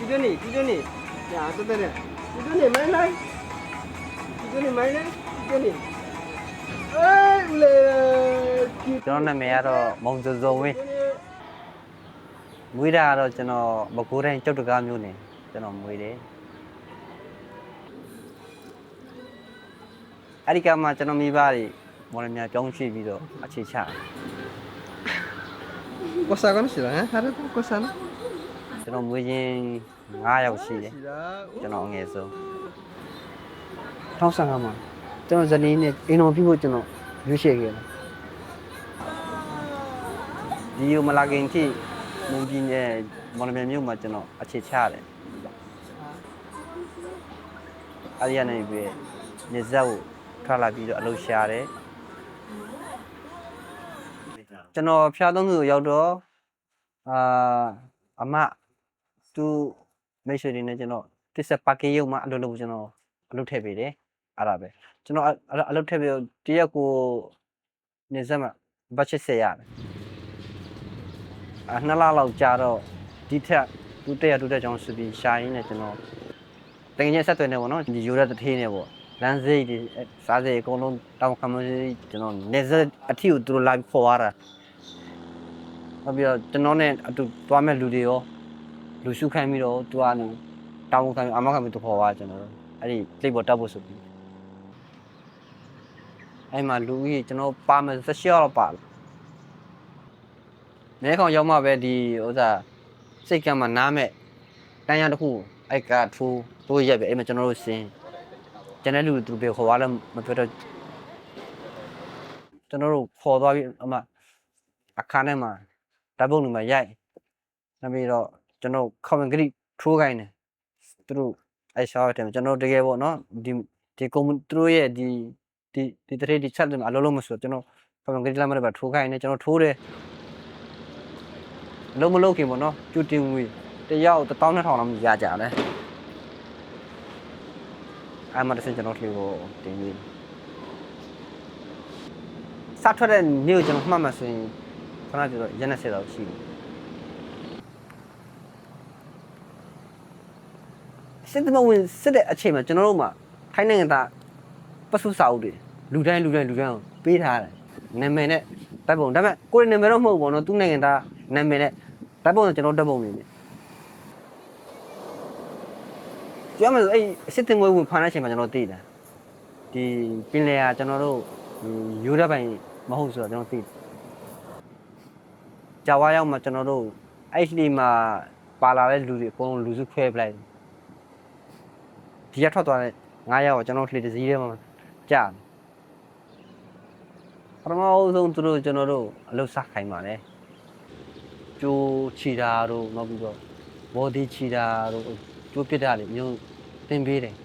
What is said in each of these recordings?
기준이. 야, 또 되네. 기준이 많이 나이. 기준이 많이 나이. 기준이. 아이, 울래. Cho nên mẹ rồi mong cho rồi mũi ra rồi cho nó bọc cua đây cho được cam như này cho nó mũi đấy ai cam mà cho nó mi ba đi một lần nhà trong suy video à chị chả Kosa kan sih lah, ada tuh kosa nah. cho nó mũi gì ngay đầu xì đấy cho nó nghe số thao sang mà cho nó dân này nó phi cho nó như thế kia video mà lại thì mong gì nè một lần nhiều mà cho nó à chị chả đấy ai này về nhà giàu khai lại video lâu xa đấy cho nó phía đông người giàu đó mà tu mấy số này cho nó thì sẽ bắt cái yêu mà lâu lâu cho nó lâu thêm về đấy à vậy cho nó lâu thêm về thì cô nhà giàu mà bắt chết xe à nó lâu cha rồi đi theo tu theo trong sự bị sai này cho nó tự nhiên sát tuần này nó đi du lịch thì này bộ làm gì thì sao gì con nó tao không gì cho nó nên giờ thiếu tu làm khó ra bây giờ cho nó này tu toa mấy lúa điều lúa suy khai mi đó tu ăn tao không ăn mà không tu khó cho nó ấy lấy bớt tao bớt số ấy mà lúa gì cho nó ba mươi sáu là ba nếu không giống mà về thì ở giờ xây cái mà nam ấy cái nhà đó khu ai cả thu tôi giờ về mà cho nó xin cho nên lúa tụi bé khó là mà phải rồi cho nó khó đó mà khăn này mà đáp ứng mà dạy là vì đó cho nó không cái thu cái này tụi ai sao thì cho nó cái bộ nó thì cũng tụi thì thế thì chắc là lâu mà sửa cho nó không cái làm mà bắt thu cái này cho nó thu đi lâu mà lâu kia mà nó chú tiền người thì giao từ tao nó thằng làm giả giả đấy ai mà xin cho nó thì bộ tiền người sát thoát đến nhiều cho nó mà xin cái này rồi dân sẽ đâu xí现在嘛，我现在而且嘛，就那种嘛，太那个哒，不出手的，路上，背他了，那边呢，大部分他们过年那边都没玩，都那个哒，那边呢，大部分就那大部分的。主要嘛是哎，现在我看那些嘛就那对的，的本来啊就那种，有的边没好说就那对。家娃要嘛就那种，哎里嘛，巴拉的路的，光路是快不来。ဒီရထွက်သွားတဲ့9ရောက်ကျွန်တော်လှေတစည်းထဲမှာကြာပထမဆုံးသူတို့ကျွန်တော်တို့အလုပ်စခိုင်းပါတယ်ကျိုးချီတာတို့နောက်ပြီးတော့ဘော်ဒီချီတာတို့ကျိုးပစ်တာတွေမျိုးသင်ပေးတယ်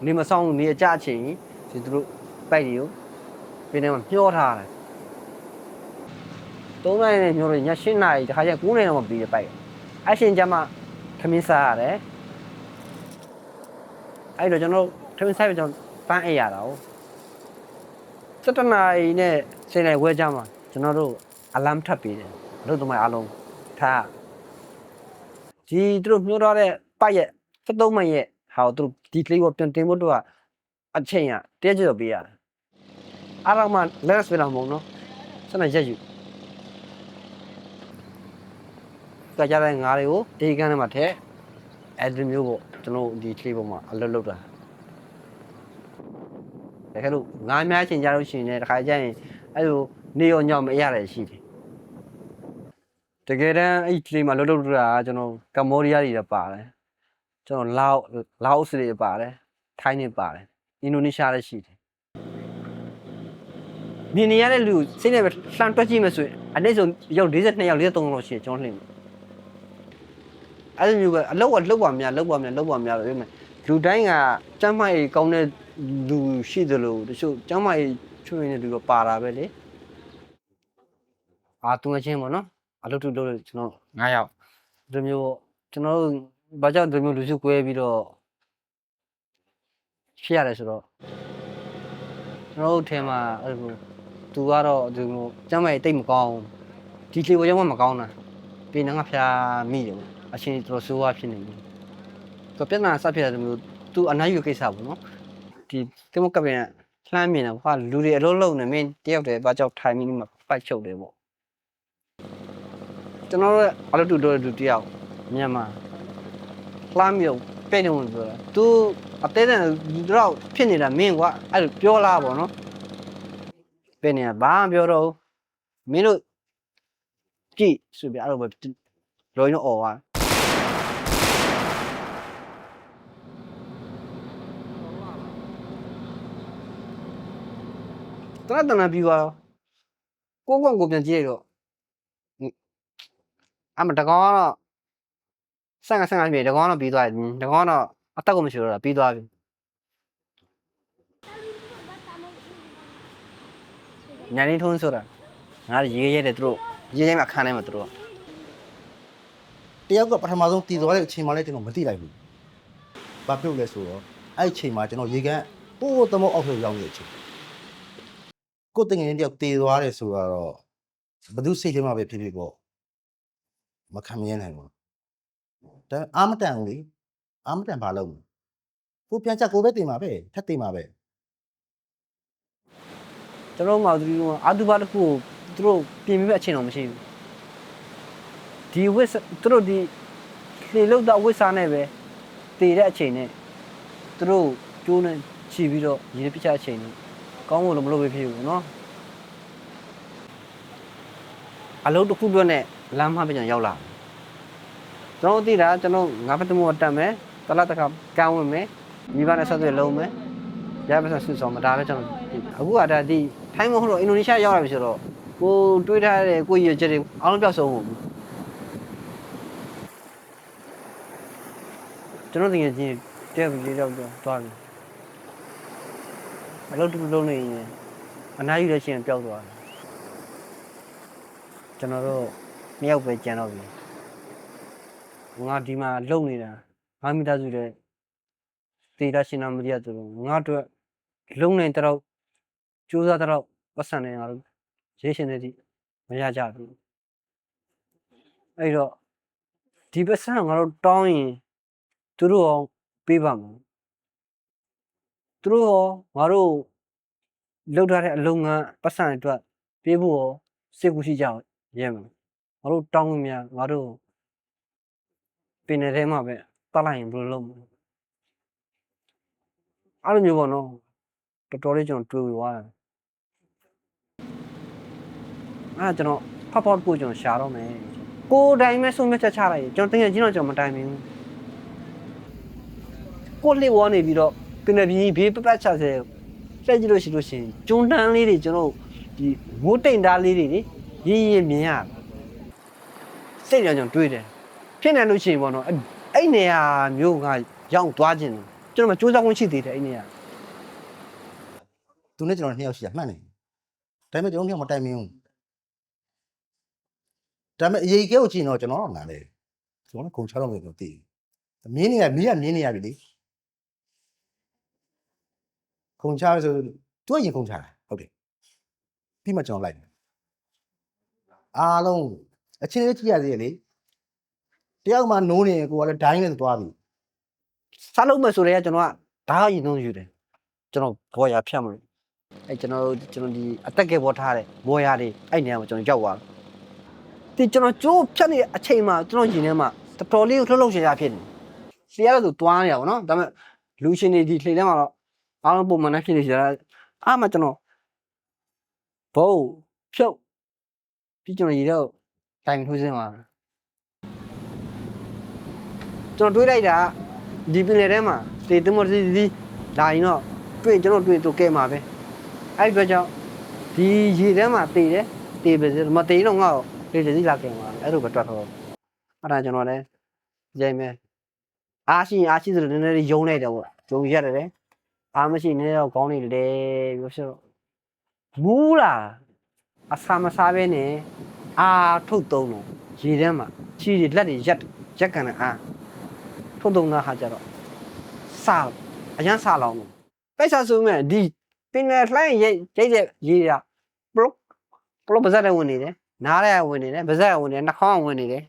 နေမဆောင်နေအကြအချိန်ဒီသူတို့ပိုက်တွေကိုပြင်းထဲမှာမျောထားတယ်3နိုင်နဲ့မျောလို့ည7နာရီတခါကျ9နိုင်တော့မပြီးတဲ့ပိုက်အရှင်ကျမှခမင်းစားရတယ်အဲ့တော့ကျွန်တော်ထမင်းဆိုင်ကျွန်တော်ပန်းအိပ်ရတာဟုတ်7နာရီနဲ့10နာရီဝဲကြမှာကျွန်တော်တို့အလမ်ထပ်ပြီးတယ်လို့တို့မှအလုံးထားဒီတို့မျိုးတော့တဲ့ပတ်ရက်73မိနစ်ရဲ့ဟာတို့ဒီကလေးကိုပြန်တင်ဖို့တို့ကအချိန်ရတည့်ကြတော့ပေးရတယ်အားလုံးမှလက်စပလာမုံနော်စနေရက်ယူကြတဲ့ငါးတွေကိုဒီကန်းထဲမှာထည့်အဲ့ဒီမျိုးပေါ့ကျွန်တော်ဒီကလေးပေါ်မှာအလုပ်လုပ်တာတကယ်လို့ငါးများချင်းကြလို့ရှိရင်လည်းတစ်ခါကျရင်အဲ့လိုနေရောညောင်မရရတယ်ရှိတယ်တကယ်တမ်းအဲ့ကလေးမှာလုပ်တာကျွန်တော်ကမ္ဘောဒီးယားတွေပါတယ်ကျွန်တော်လာအိုတွေပါတယ်ထိုင်းတွေပါတယ်အင်ဒိုနီးရှားလည်းရှိတယ်မြင်နေရတဲ့လူစိတ်နဲ့ပဲလှမ်းတွက်ကြည့်မှဆိုရင်အနည်းဆုံးရောက်42ရောက်43လောက်ရှိတယ်ကျွန်တော်လှည့်အဲ့လိုမျိုးကအလောက်ပါများလို့ပြောမယ်လူတိုင်းကကျမ်းမာရေးကောင်းတဲ့လူရှိသလိုတချို့ကျမ်းမာရေးချွေးနေတဲ့လူတော့ပါတာပဲလေသူငချင်းပေါ့နော်အလုပ်လုပ်လို့ကျွန်တော်9ယောက်ဒီမျိုးကျွန်တော်တို့ဘာကြောင့်ဒီမျိုးလူစုကွဲပြီးတော့ဖြစ်ရတယ်ဆိုတော့ကျွန်တော်တို့ထဲမှာအဲ့လိုသူကတော့ဒီမျိုးကျမ်းမာရေးတိတ်မကောင်းဒီလေဝကြောင့်မကောင်းတာတ ပေနငါဖျားမိတယ်ပေါ့အချင်းတော်ဆိုးဝါဖြစ်နေပြီသူပြဿနာဆက်ဖြစ်တယ်မျိုးသူအနိုင်ယူကိစ္စပေါ့နော်ဒီတိမကပင်လှမ်းမြင်တယ်ဟာလူတွေအလုံးလုံးနေမင်းတယောက်တည်းဘာကြောက်ထိုင်ပြီးမှပိုက်ချုပ်တယ်ပေါ့ကျွန်တော်တို့အလုပ်တူတယောက်မြန်မာလှမ်းမြုံပဲ့နေဝင်ပြောတာသူအသေးတဲ့တော့ဖြစ်နေတာမင်းကွာအဲ့လိုပြောလာပေါ့နော်ပဲ့နေတာဘာမှပြောတော့မင်းတို့ကြည့်ဆိုပြအဲ့လိုပဲလောရောအော်သွားတနပြီးသွားကိုကိုပြန်ကြည့်ရတော့အမတကောတော့ဆန့်ပြေတကောတော့ပြီးသွားပြီတကောတော့အတက်ကိုမရှိတော့တာပြီးသွားပြီညာနေထုံးဆိုတာငါရေးရဲတယ်သူတို့ရေးရဲမှာခံနိုင်မှာသူတို့ တယောက်ကပထမဆုံးတည်သွားတဲ့အချိန်မှလည်းကျွန်တော်မသိလိုက်ဘူး။ဘာဖြစ်လို့လဲဆိုတော့အဲ့အချိန်မှာကျွန်တော်ရေကန်ပို့သမုတ်အောက်ထည့်ရောက်နေတဲ့အချိန်ကိုယ်တငယ်ချင်းတယောက်တည်သွားတယ်ဆိုတော့ဘသူစိတ်ထဲမှာပဲဖြစ်ဖြစ်ပေါ့မခံမရနိုင်ဘူး။ဒါအာမတန်ဘူးလေအာမတန်ဘာလုပ်လဲကိုပြန်ချက်ကိုပဲတင်ပါပဲထပ်တင်ပါပဲ ကျွန်တော်မှသူတို့အာတူဘာတခုသူတို့ပြင်ပြအချင်းတော့မရှိဘူးဒီဝစ်သူတို့ဒီလေလုတ်တော့ဝစ်စားနဲ့ပဲတည်တဲ့အချိန်နဲ့သူတို့ကျိုးနဲ့ခြီးပြီးတော့ရင်းပြချအချိန်နဲ့ကောင်းဖို့လို့မလုပ်ပဲဖြစ်ဘူးเนาะအလုံးတစ်ခုတွက်နဲ့လမ်းမပြန်ရောက်လာကျွန်တော်သိတာကျွန်တော်ငါးပတ်တမို့တက်မယ်တလားတခါကန်းဝင်မယ်မိဘနဲ့ဆက်သွယ်လုံးမယ်ရပါစဆူဆောင်မဒါပဲကျွန်တော်အခုကဒါဒီထိုင်းမဟုတ်တော့အင်ဒိုနီးရှားရောက်လာပြီဆိုတော့ကိုတွေးထားတဲ့ကိုရချက်တွေအားလုံးပြောက်ဆုံးဖို့ကျွန်တော်တကယ်ချင်းတက်ပြီးတော့သွားပြီအလုပ်တူလုံးနေရင်အနားယူတဲ့ချင်းပျောက်သွားတယ်ကျွန်တော်တို့နှစ်ယောက်ပဲကြံတော့ပြီငါဒီမှာလုံနေတာငါမိသားစုတဲ့တေတာရှင်နာမရိယသူငါတို့လုံနေတော့ကျိုးစားတော့ပတ်စံနေငါတို့ရေးရှင်တဲ့ဒီမရကြဘူးအဲ့တော့ဒီပတ်စံငါတို့တောင်းရင်သူတို့အောင်ပေးပါမယ်သူတို့ရောငါတို့လောက်ထားတဲ့အလုံးငန်းပတ်စံအတွက်ပေးဖို့ရောစိတ်ကူးရှိကြရဲမယ်ငါတို့တောင်းလို့မရငါတို့ပင်နေတဲ့မှာပဲတတ်လိုက်ရင်ဘယ်လိုလုပ်မလဲအဲ့လိုမျိုးပေါ့နော်တော်တော်လေးကျွန်တော်တွေးသွားတယ်အဲ့ကျွန်တော်ဖတ်ဖို့ကိုကျွန်တော်ရှာတော့မယ်ကိုယ်တိုင်ပဲဆုံးဖြတ်ချက်ချလိုက်ရင်ကျွန်တော်တကယ်ချင်းတော့ကျွန်တော်မတိုင်မင်းဘူးကိုလှေဝေါ်နေပြီးတော့ပင်နေပြီးဘေးပပတ်ချဆဲဆက်ကြည့်လို့ရှိရင်ကျုံတန်းလေးတွေကျွန်တော်ဒီမိုးတိမ်သားလေးတွေရင်းမြင်ရစိတ်ကြောင်ကျွန်တော်တွေးတယ်ဖြစ်နေလို့ရှိရင်ပေါ့နော်အဲ့နေရာမျိုးကရောက်သွားခြင်းကျွန်တော်မစူးစမ်းခွင့်ရှိသေးတယ်အဲ့နေရာ သူနဲ့ကျွန်တော်နှစ်ယောက်ရှိတာမှန်တယ်ဒါပေမဲ့ကျွန်တော်နှစ်ယောက်မတိုင်မင်းဘူးဒါပေမဲ့အရေးကြီးကိုကြည့်တော့ကျွန်တော်တော့ငါလေကျွန်တော်ခုံချတော့မယ်ကျွန်တော်သိတယ်မင်းနေရမြင်းနေရပြီလေခုံချဆိုသူကရင်ခုံချတာဟုတ်တယ်ပြီးမှကျွန်တော်လိုက်အားလုံးအချင်းလေးကြည့်ရသေးတယ်လေတယောက်မှနိုးနေကိုကလည်းဒိုင်းနဲ့သွားပြီ စားလုံးမဆိုရဲကျွန်တော်ကဓာတ်ရင်သုံးယူတယ်ကျွန်တော်ဘော်ရဖြတ်မလို့အဲ့ကျွန်တော်ဒီအတက်ကဲဘောထားတယ်ဘော်ရတွေအဲ့နေရာမှာကျွန်တော်ရောက်သွားတယ်ဒီကျွန်တော်ကျိုးဖြတ်နေတဲ့အချိန်မှာကျွန်တော်ရင်ထဲမှာတော်တော်လေးလှုပ်ရှားဖြစ်နေလျှက်ရဆိုတွားနေရပါတော့ဒါပေမဲ့လူရှင်တွေဒီလှေထဲမှာတော့အားလုံးပုံမှန်နဲ့ဖြစ်နေကြတာအားမှကျွန်တော်ဘုံဖြုတ်ပြီးကျွန်တော်ရေတော့တိုင်ထိုးစင်းသွားကျွန်တော်တွေးလိုက်တာဒီပင်လယ်ထဲမှာတေတမစီစီလာရင်တော့တွေ့ကျွန်တော်တွေ့တော့ကဲမှာပဲအဲ့ဒီကြောင့်ဒီရေထဲမှာတေတယ်တေပဲမတေတော့ငါ့ကိုလေစီလာကဲမှာအဲ့လိုပဲတွတ်တော့အဲ့ဒါကျွန်တော်လည်းရိုက်မယ်အားရှိဆိုတော့နည်းနည်းလေးယုံလိုက်တယ်ပေါ့ယုံရတယ်အားမရှိနေတော့ခေါင်းလေးလဲပြီးဆိုတော့မူးလာအဆာမစားပဲနဲ့အာထုတ်သုံးတော့ရေထဲမှာခြေတွေလက်တွေရက်ကန်တဲ့အာထုတ်သုံးတာဟာကြတော့စားအရန်စားလောင်းတယ်ပိတ်စားဆိုမဲ့ဒီပင်လယ်လှိုင်းရိတ်တဲ့ရေကပလော့ပါဇက်ဝင်နေတယ်နားရဲဝင်နေတယ်ပါဇက်ဝင်နေတယ်နှာခေါင်းဝင်နေတယ်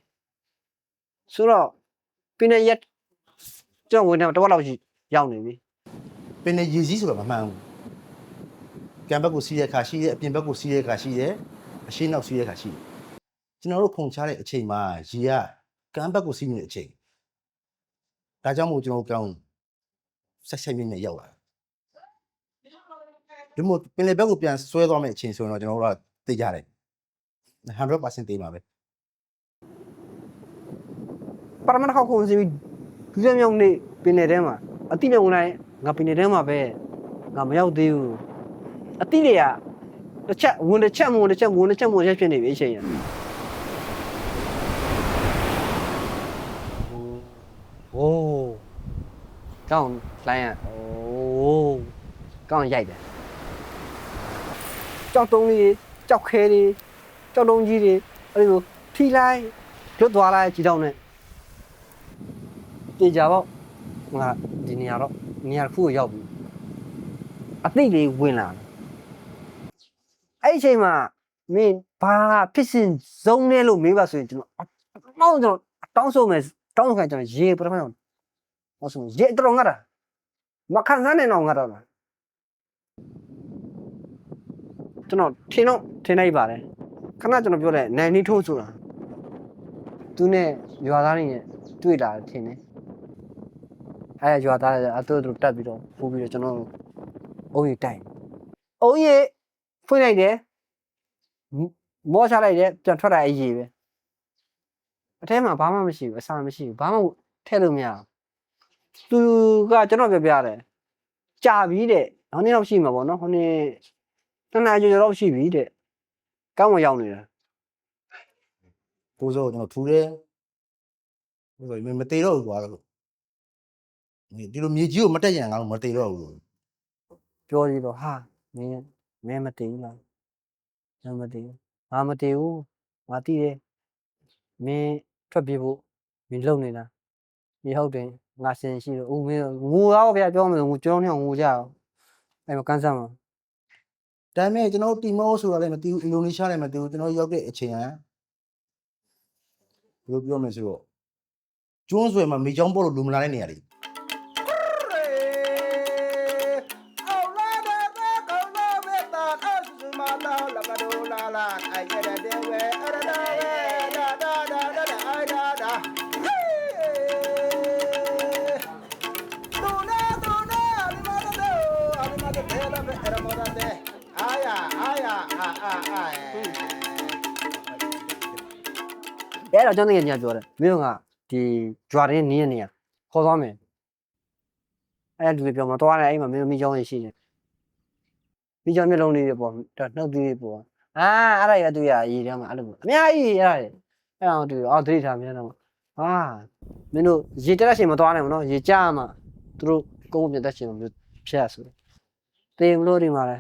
ဆိုတော့ပင်နဲ့ရက်ကျွန်တော်ဝင်တယ်တော့လောက်ရှိရောက်နေပြီ ပင်နေရည်စည်းဆိုတော့မမှန်ဘူးကံဘက်ကိုစီးတဲ့ခါရှိတယ်အပြင်ဘက်ကိုစီးတဲ့ခါရှိတယ်အရှင်းနောက်စီးတဲ့ခါရှိတယ်ကျွန်တော်တို့ဖုန်ချတဲ့အချိန်မှာရေကကံဘက်ကိုစီးနေတဲ့အချိန်ဒါကြောင့်မို့ကျွန်တော်ကောင်းဆက်မြင့်နဲ့ရောက်လာဒီမို့ပင်လေဘက်ကိုပြန်ဆွဲသွားမယ့်အချိန်ဆိုရင်တော့ကျွန်တော်တို့ကသိကြတယ် 100% သိမှာပဲ ပရမတ်ခေါက်ခုံစီပြီးဒုစရမြောက်နေ့ပင်နယ်ထဲမှာအတိနဲ့ဝင်လာငါပင်နယ်ထဲမှာပဲငါမရောက်သေးဘူးအတိတွေကတစ်ချက်ဝင်တစ်ချက်မဝင်တစ်ချက်ဝင်တစ်ချက်မဝင်ချက်ဖြစ်နေပြီအချိန်ရโอ้ကောင်းလိုင်းရโอ้ကောင်းရိုက်တယ်ကြောက်တုံးလေးကြောက်ခဲလေးကြောက်တုံးကြီးတွေအဲ့လိုထီလိုက်လွတ်သွားလိုက်ကြည်တော့နဲ့တေချာပေါ့ငါဒီနေရာတော့နေရာတစ်ခုကိုရောက်ပြီအသိလေးဝင်လာတယ်အဲ့ဒီအချိန်မှာမင်းဘာဖြစ်စဉ်စုံနေလို့မေးပါဆိုရင်ကျွန်တော်တောင်းဆိုမယ်တောင်းဆိုခိုင်းကျွန်တော်ရေပထမတော့ဟုတ်ဆိုရေတော်ငါတာမခံစားနိုင်တော့ငါတော့လားကျွန်တော်ထင်လိုက်ပါတယ်ခဏကျွန်တော်ပြောတယ်နိုင်နေထိုးဆိုတာသူနဲ့ရွာသားတွေနဲ့တွေ့တာထင်တယ်အဲရွာသားတွေအတူတူတက်ပြီးတော့ပို့ပြီးတော့ကျွန်တော်အုံးရီတိုက်အုံးရီဖွင့်လိုက်တယ်မောချလိုက်တယ်ပြန်ထွက်လာအရေးပဲအထဲမှာဘာမှမရှိဘူးအစာမရှိဘူးဘာမှထည့်လို့မရဘူးသူကကျွန်တော်ပြောပြတယ်ကြာပြီတဲ့နောက်နေ့တော့ရှိမှာပေါ့နော်ဟိုနေ့နှစ်နာရီကျော်တော့ရှိပြီတဲ့ကောင်းမရောက်နေတာ ကိုစိုးကျွန်တော်ထူတယ်ကိုစိုးမတေတော့ဘူးကွာဒီလိုမြေကြီးကိုမတက်ရင်ငါတို့မတေတော့ဘူး ပြောပြီးတော့ဟာမင်းမတည်ဘူးလားမတည်ဘူးငါမတည်ဘူးငါတည်တယ်မင်းထွက်ပြေးဖို့မင်းလုံနေတာဒီဟုတ်တယ်ငါစင်ရှိတော့ဦးမင်းငိုတော့ဗျာပြောမယ်ငိုကြောင်းနေငိုကြအောင်အဲ့မကန်းစားမှာ ဒါပေမဲ့ကျွန်တော်တီမောဆိုတာလည်းမသိဘူးအင်ဒိုနီးရှားလည်းမသိဘူးကျွန်တော်ရောက်တဲ့အချိန်ကဘယ်လိုပြောမလဲဆိုတော့ကျွန်းဆွယ်မှာမိချောင်းပေါ်လို့လူမလာတဲ့နေရာတွေ အဲ့တော့ကျွန်တော်ညပြောတယ်မင်းကဒီဂျွာရင်းနင်းရနေရခေါ်သွားမယ်အဲ့လူတွေပြောမှာတွားတယ်အဲ့မှာမင်းမိချောင်းရရှိတယ်မိချောင်းမျိုးလုံးလေးတွေပေါ့နှုတ်သီးတွေပေါ့အဲ့ဒါရတူရရေးတယ်မှာအဲ့လိုအများကြီးအဲ့ဒါအဲ့အောင်တူအော်သတိထားမြန်တော့ဟာမင်းတို့ရေတက်တဲ့ချိန်မတွားနိုင်ဘူးနော်ရေကြားမှာသူတို့ကုန်းပြတက်ချိန်မျိုးဖြတ်ဆိုတေမလို့ဒီမှာလဲ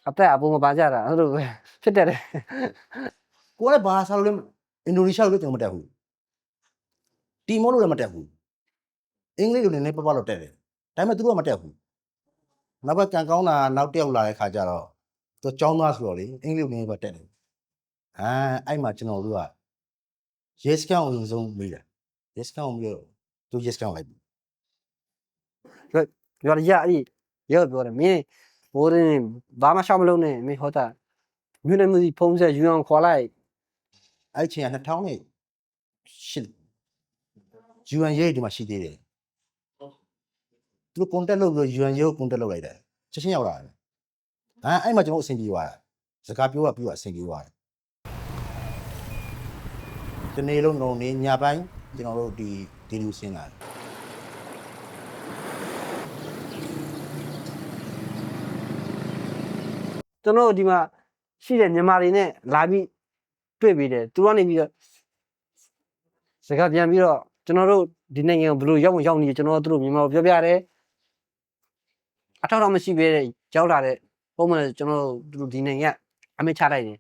အသက်အပုံမပါကြတာအဲ့လိုပဲဖြစ်တယ် ကိုကလည်းဘာသာလို့လဲအင်ဒိုနီးရှားလို့ကျွန်တော်မတက်ဘူးတီမောလို့လည်းမတက်ဘူးအင်္ဂလိပ်လိုလည်းနည်းပပလို့တက်တယ်ဒါပေမဲ့သူတို့ကမတက်ဘူးနောက်ကကန်ကောင်းတာနောက်တစ်ယောက်လာတဲ့ခါကျတော့သူចောင်းသားဆိုတော့လေအင်္ဂလိပ်လိုနည်းပဲတက်တယ်အဲ့မှာကျွန်တော်တို့က yes count အရင်ဆုံးမေးတယ် yes count ပြီးတော့သူ yes count လိုက်ပြီ ပြောရအဲ့ရောပြောတယ်မင်းဘိုးရင်းဘာမှရှောက်မလုပ်နဲ့မင်းဟောတာမြို့နယ်မျိုးဖုံးဆက်ယူအောင်ခေါ်လိုက် အဲ့ချိန်က2008 UN ရေးဒီမှာရှိသေးတယ်သူတို့ contact လုပ်ပြီး UN ရေးကို contact လုပ်လိုက်တယ်ချက်ချင်းရောက်လာတယ်အဲ့မှာကျွန်တော်အဆင်ပြေသွားတယ်စကားပြောပြီးတော့အဆင်ပြေသွားတယ်ဒီနေ့လုံးလုံးနေညပိုင်းကျွန်တော်တို့ဒီလူစင်းလာတယ်ကျွန်တော်ဒီမှာရှိတဲ့မြန်မာတွေနဲ့လာပြီးတွေ့ပြီးတယ်သူကနေပြီးတော့စကားပြန်ပြီးတော့ကျွန်တော်တို့ဒီနိုင်ငံကိုဘယ်လိုရောက်နေကျွန်တော်တို့မြန်မာကိုပြောပြတယ်အထောက်အထားမရှိဘဲရောက်လာတဲ့ပုံမှန်ကျွန်တော်တို့ဒီနိုင်ငံအမေချလိုက်တယ်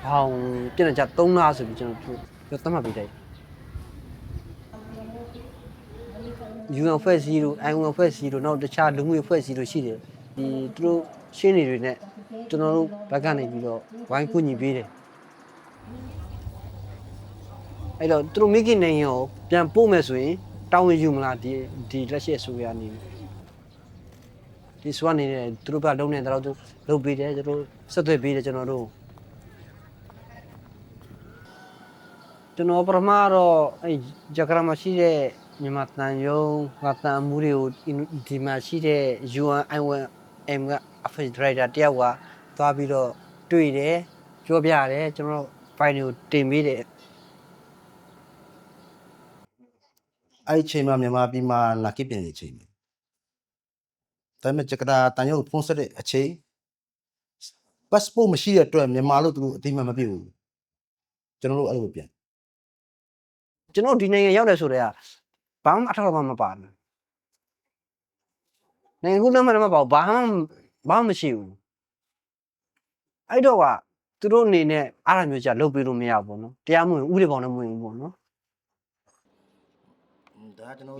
ဟောင်းပြန်ကြ3လဆိုပြီးကျွန်တော်ပြောသတ်မှတ်ပေးတယ် UN ဖွဲ့စည်းလို့ ION ဖွဲ့စည်းလို့နောက်တခြားလူမှုဖွဲ့စည်းလို့ရှိတယ်ဒီသူတို့ရှင်းနေတွေနဲ့ကျွန်တော်တို့ဘက်ကနေပြီးတော့ဝိုင်းကူညီပေးတယ် အဲ့တော့သူတို့မိခင်နိုင်ငံကိုပြန်ပို့မယ်ဆိုရင်တောင်းဝင်ယူမလားဒီလက်ရှိအစိုးရအနေနဲ့ဒီစွမ်းနေတဲ့သူတို့ကလုံးနေတော့သူလုပ်ပေးတယ်သူတို့ဆက်သွယ်ပေးတယ်ကျွန်တော်တို့ပထမတော့အဲ့ဂျဂရမရှိတဲ့မြန်မာတန်ယုံကတန်မှုတွေကိုဒီမှာရှိတဲ့ UNIM ကအဖေဒရိုက်တာတယောက်ကသွားပြီးတော့တွေ့တယ်ပြောပြတယ်ကျွန်တော်ဖိုင်ကိုတင်ပေးတယ် အဲ့ဒီချိန်မှာမြန်မာပြည်မှာလာကစ်ပြင်နေချိန်ပဲဒါပေမဲ့ဂျကာတာတန်ရုပ်ဖုန်းဆက်တဲ့အချိန် passport မရှိတဲ့အတွက်မြန်မာလို့သူတို့အတိအမှတ်မပြုဘူးကျွန်တော်တို့အဲ့လိုပြန် ကျွန်တော်ဒီနိုင်ငံရောက်တယ်ဆိုတော့ဘာမှအထောက်အပံ့မပါဘူးနိုင်ငံခုလက်မှတ်မပါဘူးဘာမှမရှိဘူးအဲ့တော့ကသူတို့အနေနဲ့အားရမျိုးကြလုပ်ပေးလို့မရဘူးပေါ့နော်တရားမဝင်ဥပဒေပေါင်းနဲ့မဝင်ဘူးပေါ့နော်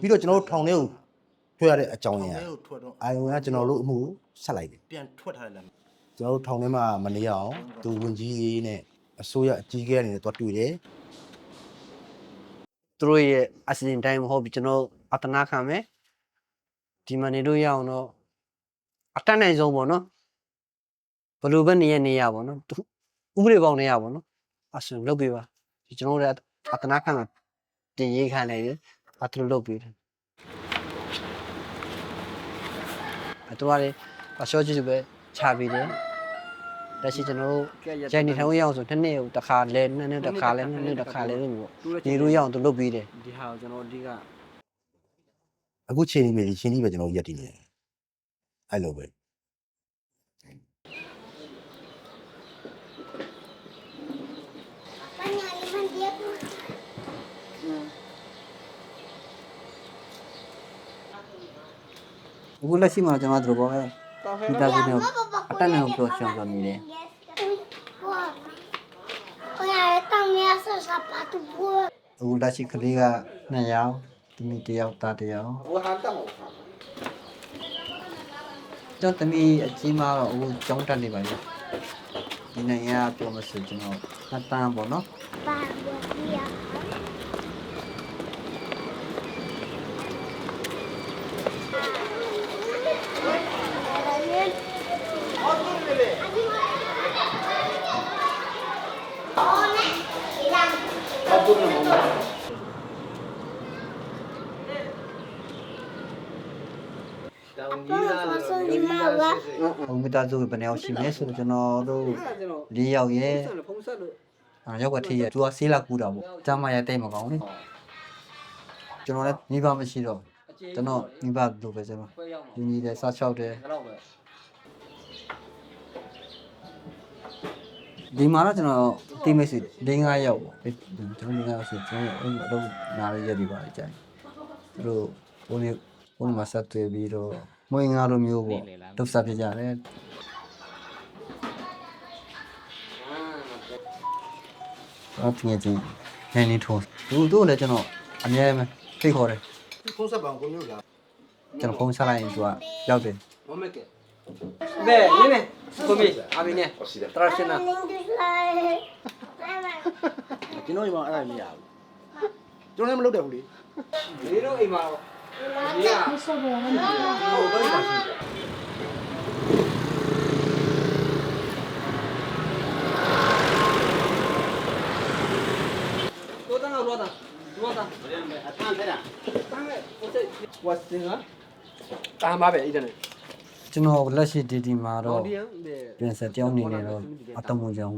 ပြီးတော့ကျွန်တော်တို့ထောင်ထဲကိုထွက်ရတဲ့အကြောင်းရင်းအာယုံကကျွန်တော်တို့အမှုဆက်လိုက်တယ်ပြန်ထွက်ထားတယ်လားကျွန်တော်တို့ထောင်ထဲမှာမနေရအောင်သူဝင်ကြီးနဲ့အစိုးရအကြီးအကဲအနေနဲ့တွားတွေ့တယ် သူတို့ရဲ့အစီအစဉ်တိုင်းမဟုတ်ဘူးကျွန်တော်အတနာခံမယ်ဒီမှာနေလို့ရအောင်တော့အတတ်နိုင်ဆုံးပေါ့နော်ဘယ်လိုပဲနေရပေါ့နော်ဥပဒေပေါင်းနေရပေါ့နော်အဆင်လုပ်ပေးပါဒီကျွန်တော်တို့အတနာခံတင်ရေးခံနေတယ်အတူလုပ်ပေးတယ်အတူရတယ်အရှော့ကြည့်ပဲချပေးတယ်တရှိကျွန်တော်တို့ဂျန်နေထောင်းရအောင်ဆိုတစ်နေ့ကိုတစ်ခါလဲနှစ်နေ့တစ်ခါလဲနှစ်နေ့တစ်ခါလဲလို့ပေါ့ဒီလိုရအောင်သူလုပ်ပေးတယ်ဒီဟာကိုကျွန်တော်အဓိက အခုချိန်နေပြီချိန်နေပဲကျွန်တော်ရက်တည်နေတယ်အဲ့လိုပဲ အခုလက်ရှိမှာကျွန်တော်တို့ဘောပဲဒီတာကြီးနဲ့အတက်နဲ့ပြောရှောင်းနေတယ် အခုလက်ရှိကလေးက2ယောက်သမီး1ယောက်သား1ယောက်ကျွန်တော်သမီးအကြီးမားတော့အခုကျောင်းတက်နေပါပြီဒီနိုင်ငံကပြောမစကျွန်တော်နှစ်တန်းပေါ့နော်မိသားစုဘယ်နှယောက်ရှိမလဲဆိုတော့ကျွန်တော်တို့4ယောက်ရဲ့ရောက်ကထေးရသူကဆေးလာကူတာပေါ့ကျမရတဲ့မကောင်းလေကျွန်တော်လည်းမိဘမရှိတော့ကျွန်တော်မိဘလိုပဲကျွန်တော်ညီတယ်စားချောက်တယ်ဒီမှာတော့ကျွန်တော်တိမိတ်ဆွေ5ယောက်ပေါ့ကျွန်တော်5ယောက်ဆိုကျွန်တော်အလုပ်နားရရည်ပါကြတယ်သူတို့ဘုန်းမှာဆက်တွေ့ပြီးတော့မွေးငါလိုမျိုးပေါ့ဒုက္ခဖြစ်ကြတယ်အပြင်ချင်းနေနေထိုးတို့လည်းကျွန်တော်အများကြီးဖိတ်ခေါ်တယ် ဖုန်းဆက်ပါကိုမျိုးလား ကျွန်တော်ဖုန်းဆက်လိုက်ရင်သူကရောက်တယ် မမကဲဘယ်နင်းနေကိုမီအဘိနေတရရှင်နာ ကျွန်တော်ဒီမှာအဲ့ဒါမရဘူးကျွန်တော်လည်းမလုပ်တယ်ဘူးလေ ဒီတော့အိမ်မှာတော့ဒီကဟိုဘယ်မှာရှိတော့တော့တော့အထမ်းထဲတာတမ်းမဲ့ကိုစိတ်ဝတ်စင်ကတာမှာပဲအဲ့ဒါနဲ့ ကျွန်တော်လက်ရှိဒီမှာတော့ ဒီယံ ပြန်ဆက်ကြောင်းနေနေတော့အတမုံကြောင်း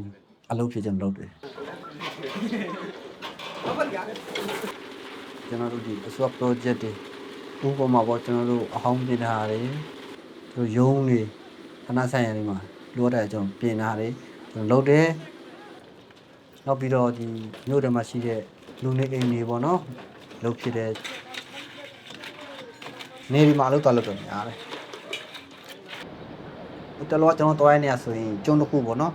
အလုပ်ဖြစ်ကျွန်တော်လုပ်တယ် ဘာကြလဲ ကျွန်တော်တို့ဒီအစွမ်း project တွေဥပမာပေါ့ကျွန်တော်တို့အဟောင်းပြင်ထားတယ်သူရုံးတွေခဏဆိုင်ရတွေမှာလိုတဲ့အကြောင်းပြင်ထားတယ်ကျွန်တော်လုပ်တယ်နောက်ပြီးတော့ဒီမြို့ထဲမှာရှိတဲ့လူနေအိမ်တွေပေါ့နော်လုပ်ဖြစ်တဲ့နေဒီမှာလုပ်တော့လုပ်တယ်များတယ်တလောကျွန်တော်တွိုင်းနေရဆိုရင်ကျုံတစ်ခုပေါ့နော်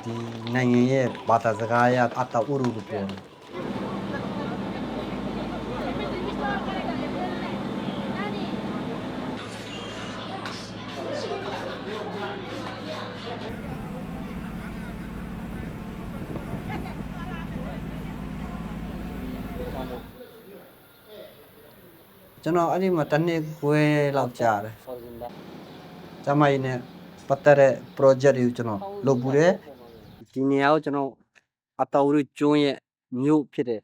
ဒီနိုင်ငံရဲ့ဘာသာစကားရအတအုရုလို့ပြောတယ် ကျွန်တော်အဲ့ဒီမှာတစ်နှစ်ခွဲလောက်ကြာတယ်ကျမကြီးနဲ့ပတ်သက်တဲ့ project တွေကိုကျွန်တော်လုပ်ပူတယ်ဒီနေရာကိုကျွန်တော်အတော်ရကျွန်းရဲ့မြို့ဖြစ်တယ်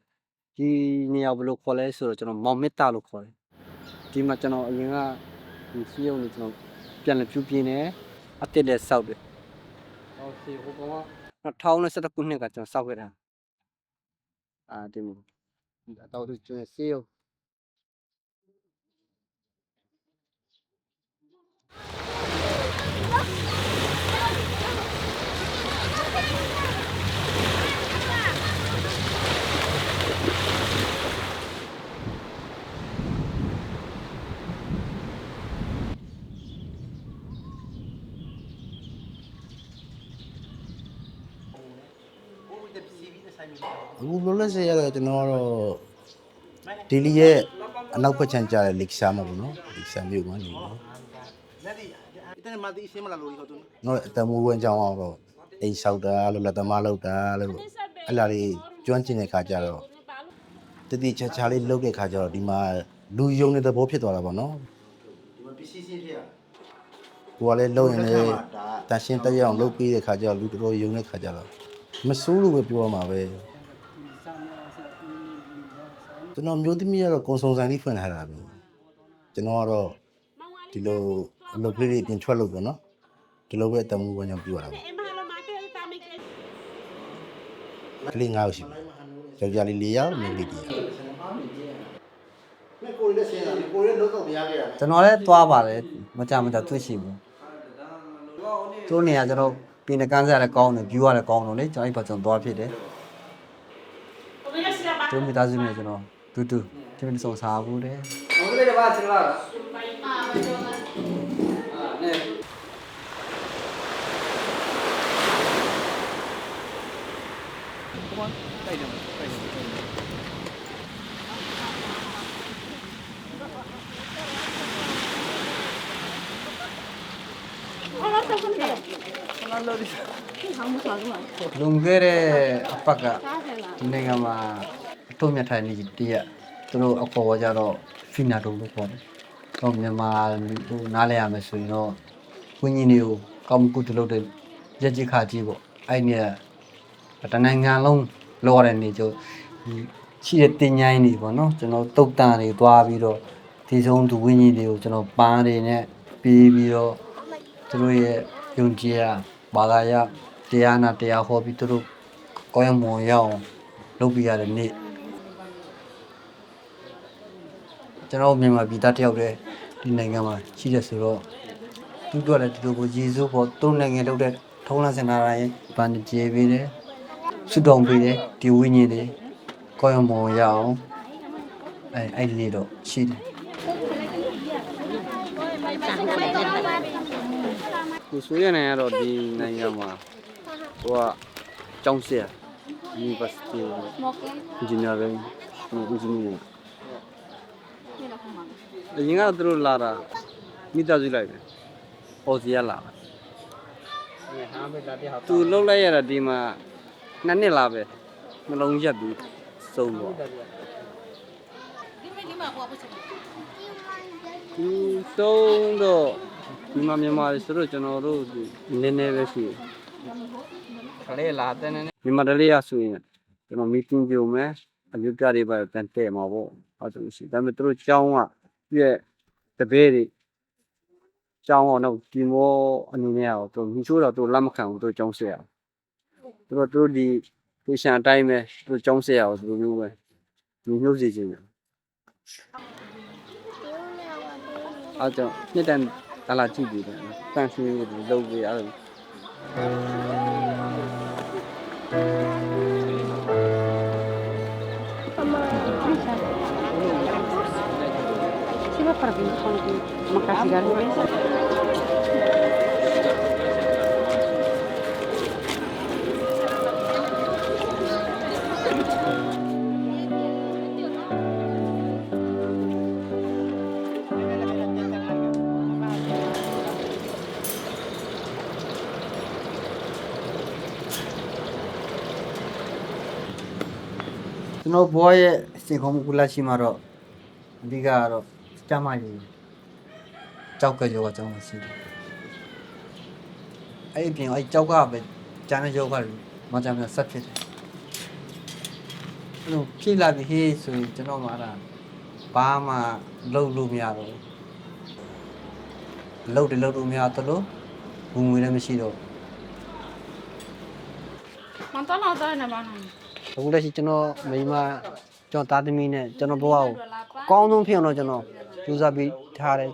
ဒီနေရာဘယ်လိုခေါ်လဲဆိုတော့ကျွန်တော်မောင်မစ်တာလို့ခေါ်တယ်ဒီမှာကျွန်တော်အရင်ကဒီစီယုံကိုကျွန်တော်ပြန်လည်ပြုပြင်တယ်အတစ်လည်းစောက်တယ်ဟောစီဟိုကောင်က2011ခုနှစ်ကကျွန်တော်စောက်ခဲ့တာဒီမှာအတော်ရကျွန်းရဲ့စီယုံအခုလောလောဆယ်ရတော့ကျွန်တော်ကတော့ဒီလီရဲ့အနောက်ဘက်ခြမ်းကျတဲ့လက်ရှာမှာပေါ့နော်လက်ရှာမြို့မှာနေနော်နော်အတမူဝင်ကြောင်းအောင်တော့အိမ်လျှောက်တာလို့လက်သမားလောက်တာလို့အဲ့လာလေးကျွမ်းကျင်တဲ့ခါကျတော့တတိချာချာလေးလုပ်တဲ့ခါကျတော့ဒီမှာလူယုံတဲ့သဘောဖြစ်သွားတာပေါ့နော်ဒီမှာပစ္စည်းရှင်းဖြစ်ရကိုကလည်းလုံရင်လည်းတန်ရှင်းတက်ရအောင်လုပ်ပြီးတဲ့ခါကျတော့လူတော်တော်ယုံတဲ့ခါကျတော့မဆိုးလို့ပဲပြောရမှာပဲကျွန်တော်မျိုးသမီးကတော့ကုံစုံဆိုင်လေးဖွင့်ထားတာပဲကျွန်တော်ကတော့ဒီလိုအလုပ်ကလေးတွေပြင်ထွက်လို့ပေါ့နော်ဒီလိုပဲအတမူဝင်ကြောင်းပြရတာပေါ့ကလေး9ယောက်ရှိတယ်ယောက်ျားလေး4ယောက်မိန်းကလေး1ယောက်ကိုရီးဆင်းတာကိုရီးလုံးတော့မရခဲ့တာကျွန်တော်လည်းသွားပါတယ်မကြတွေ့ရှိဘူးသူနေရာကျွန်တော်ပြင်ကန်းစားလည်းကောင်းတယ် view ကလည်းကောင်းတော့လေကျွန်တော်အဲ့ဘက်ကျွန်တော်သွားဖြစ်တယ်သူမိသားစုနဲ့ကျွန်တော်တူဒီမစုံစားဘူးလေဘယ်လိုလဲပါချင်လားလွန်ခဲ့တဲ့အပတ်ကဒီနိုင်ငံမှာအထုံးမြတ်ထိုင်နေတည်းရသူတို့အခေါ်ကြတော့ဖီနာတုံလို့ခေါ်တယ်။တော့မြန်မာဟိုနားလဲရမယ်ဆိုရင်တော့ဝင်းကြီးတွေကိုကောင်းကုတလုပ်တဲ့ရက်ကြီးခါကြီးပေါ့။အဲ့ဒီတနိုင်ငံလုံးလောရတဲ့နေကျရှိတဲ့တင်ញိုင်းတွေပေါ့နော်ကျွန်တော်တုတ်တန်တွေသွားပြီးတော့ဒီဆုံးသူဝင်းကြီးတွေကိုကျွန်တော်ပန်းတွေနဲ့ပြီးပြီးတော့သူတို့ရဲ့ယုံကြည်ရဘာသာရတရားနာတရားဟောပြီးသူတို့ကောင်းရမွန်ရအောင်လုပ်ပြရတဲ့နေ့ကျွန်တော်မြန်မာပြည်သားတယောက်တည်းဒီနိုင်ငံမှာရှိတယ်ဆိုတော့သူတို့လည်းဒီလိုကိုယေရှုပေါ်သူ့နိုင်ငံလုပ်တဲ့ထုံးလန်းစင်နာတိုင်းဗန်ကျေးပေးတယ်ဆုတောင်းပေးတယ်ဒီဝိညာဉ်တွေကောင်းရမွန်ရအောင်အဲ့ဒီနေ့တော့ရှိတယ်ကိုဆိုရနေရတော့ဒီနိုင်ငံမှာဟိုကကျောင်းဆရာ University Engineering Engineering အရင်ကသူတို့လာတာမိသားစုလိုက်ပဲ။ပေါ်စီရလာတာ။သူလှုပ်လိုက်ရတာဒီမှာ2နှစ်လာပဲနှလုံးရက်ပြီးစုံတော့ဒီစုံတော့ဒီမှာမြန်မာဆိုတော့ကျွန်တော်တို့နည်းနည်းပဲရှိတယ်ခလေးလာတဲ့နေမြန်မာတလေးရဆိုရင်ကျွန်တော် meeting ပြုံးမယ်အမျိုးပြတွေပဲတန်တဲ့မှာပေါ့အဲ့ဒါရှိဒါပေမဲ့သူတို့ကျောင်းကပြည့်တပည့်တွေကျောင်းအောင်တော့ဒီမောအနေနဲ့ရောသူညီချိုးတော့သူလက်မခံဘူးသူကျောင်းဆရာသူတို့ဒီpatient အတိုင်းပဲသူကျောင်းဆရာကိုသူမျိုးပဲဒီမျိုးစီခြင်းအဲ့ကြောင့်နှစ်တန်းတလာကြည့်ပြီးတယ်တန်ဆွေးလုပ်ပြီးအဲ့Sino para que makasigar mo rin. ကျွန်တော်ဘွားရဲ့စင်ခေါ်မှုကုလရှိမှာတော့အဓိကတော့ ကျမကြီးကြောက်ကယောဂကျောင်းမှာရှိတယ်အဲ့အပြင်အဲ့ကြောက်ကပဲကျန်တဲ့ယောဂတွေမကြမ်းမဆက်ဖြစ်တယ်အဲ့လိုဖြည့်လာပြီးဟေးဆိုရင်ကျွန်တော်မှအဲ့ဒါဘာမှလုပ်လို့မရတော့လုပ်တယ်လုပ်လို့မရတော့လို့ဝင်ငွေလည်းမရှိတော့ Man to lo to na ba na. အခုလက်ရှိကျွန်တော်မိမကျွန်တော်သားသမီးနဲ့ကျွန်တော်ဘဝကိုအကောင်းဆုံးဖြစ်အောင်တော့ကျွန်တော်ကြိုးစားပြီးထားတယ်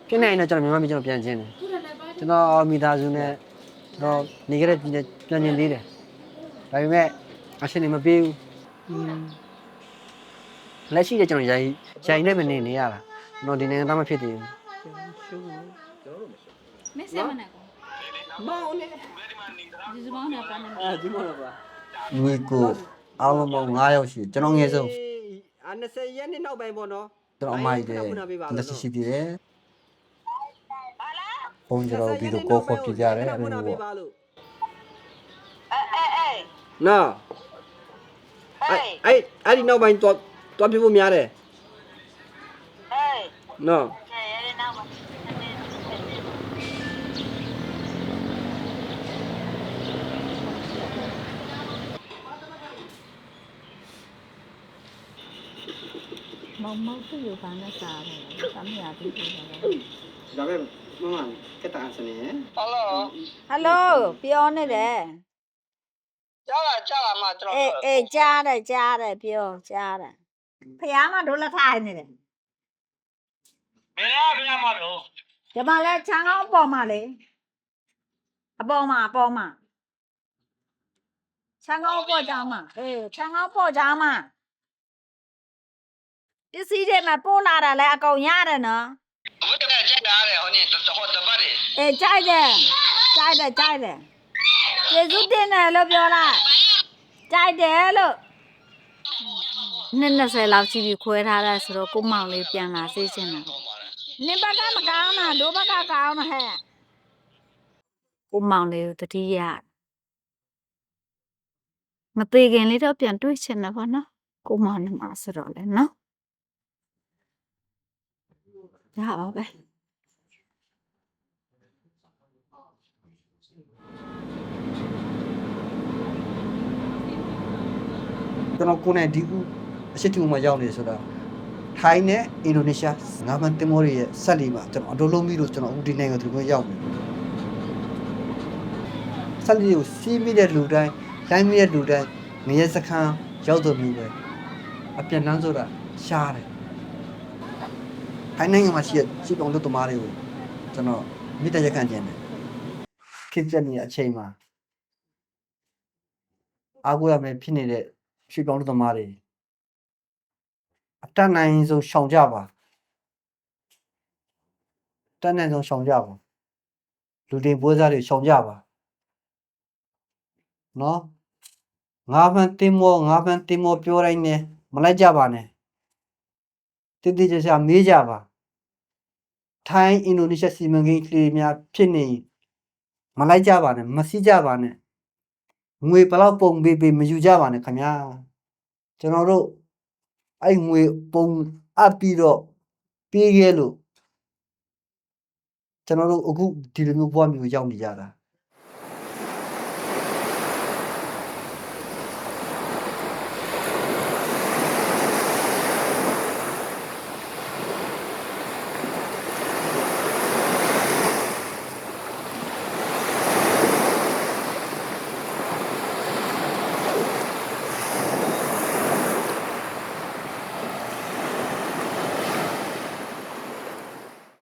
ဖြစ်နိုင်ရင်တော့ကျွန်တော်မြန်မာပြည်ကျွန်တော်ပြန်ချင်းတယ်ကျွန်တော်မိသားစုနဲ့ကျွန်တော်နေခဲ့တဲ့ပြည်နဲ့ပြန်ချင်းသေးတယ်ဒါပေမဲ့အရှင်နေမပြေဘူးလက်ရှိတဲ့ကျွန်တော်ရိုင်နဲ့မနေရတာကျွန်တော်ဒီနိုင်ငံသားမဖြစ်သေးဘူး Me se mana ko. မောင်လေ Jisu ma na pa na. အဲဒီမောင်ပါ ငွေကိုအားလုံးပေါင်း9ယောက်ရှိကျွန်တော်ငယ်ဆုံး 20ရက်နှစ်နောက်ပိုင်းပေါ့နော် ကျွန်တော်အမကြီးတဲ့လက်ရှိသေးတယ်ဘုံကျွန်တော်ပြီးတော့ကိုခေါ်ပြကြတယ်အဲ့လိုပေါ့ နော်အဲ့ဒီနောက်ပိုင်းတော့ပြဖို့များတယ်နော် Mau mau tu yo ba na sa ba. Sa mi ya bi ko ba. ဒါပဲမမကတာစနေ Hello ပြောနေတယ် ကြားလာမှကျွန်တော် အေးကြားတယ်ပြောကြားတယ်ဖះမတို့လက်ထိုင်နေတယ် ဘယ်လားဘယ်မှာတော့ ဒီမှာလဲချမ်းကောင်းအပေါ်မှာလေအပေါ်မှာချမ်းကောင်းအပေါ်ကြားမှာအေးချမ်းကောင်းအပေါ်ကြားမှာပစ္စည်းတွေမှာပို့လာတာလဲအကုန်ရတယ်နော် ဘယ်နဲ့ကြိုက်လာတယ်ဟိုနေ့ဟိုတပတ်တွေ အေးကြိုက်တယ်ကျေးဇူးတင်တယ်လို့ပြောလိုက်ကြိုက်တယ်လို့20လောက်ရှိပြီခွဲထားတာဆိုတော့ကိုမောင်လေးပြန်လာစေးချင်တာနင်ဘက်ကမကောင်းတာဒိုးဘက်ကကောင်းတာဟဲ့ကိုမောင်လေးကိုတတိယမသေးခင်လေးတော့ပြန်တွေ့ချင်တယ်ဗောနော်ကိုမောင်နဲ့မဆိုတော့လဲနော်ရပါပဲ ကျွန်တော်ကိုယ်နဲ့ဒီဦးအရှိတူမှာရောက်နေဆိုတာထိုင်းနဲ့အင်ဒိုနီးရှားငါးမန်တင်မောတွေရဲ့ဆက်လီမှာကျွန်တော်အတော်လုံးပြီးတော့ကျွန်တော်ဦးဒီနိုင်ငံသူတွေရောက်နေဆက်လီကိုစီးမိတဲ့လူတိုင်းတိုင်းမိတဲ့လူတိုင်းနေရစခန်းရောက်တော်မျိုးပဲအပြန်လန်းဆိုတာရှားတယ်ထိုင်းနိုင်ငံမှာရှိတဲ့စီပောင်တို့တမားတွေကိုကျွန်တော်မိတရခန့်ကျင်တယ်ခစ်ချက်နေတဲ့အချိန်မှာအားကိုးရမယ်ဖြစ်နေတဲ့ရွှေပြောင်းသမားတွေအတတ်နိုင်ဆုံးရှောင်ကြပါတတ်နိုင်ဆုံးရှောင်ကြပါလူတင်ပွဲစားတွေရှောင်ကြပါနော်ငါးဖန်တင်မောပြောတိုင်းနဲ့မလိုက်ကြပါနဲ့တိတိကျကျမေးကြပါထိုင်းအင်ဒိုနီးရှားစီမံကိန်းကလေးများဖြစ်နေမလိုက်ကြပါနဲ့မစီးကြပါနဲ့ငွေဘလောက်ပုံပေးမယူကြပါနဲ့ခင်ဗျာကျွန်တော်တို့အဲ့ငွေပုံအပ်ပြီးတော့ပေးခဲ့လို့ကျွန်တော်တို့အခုဒီလိုမျိုးဘဝမျိုးရောက်နေကြတာ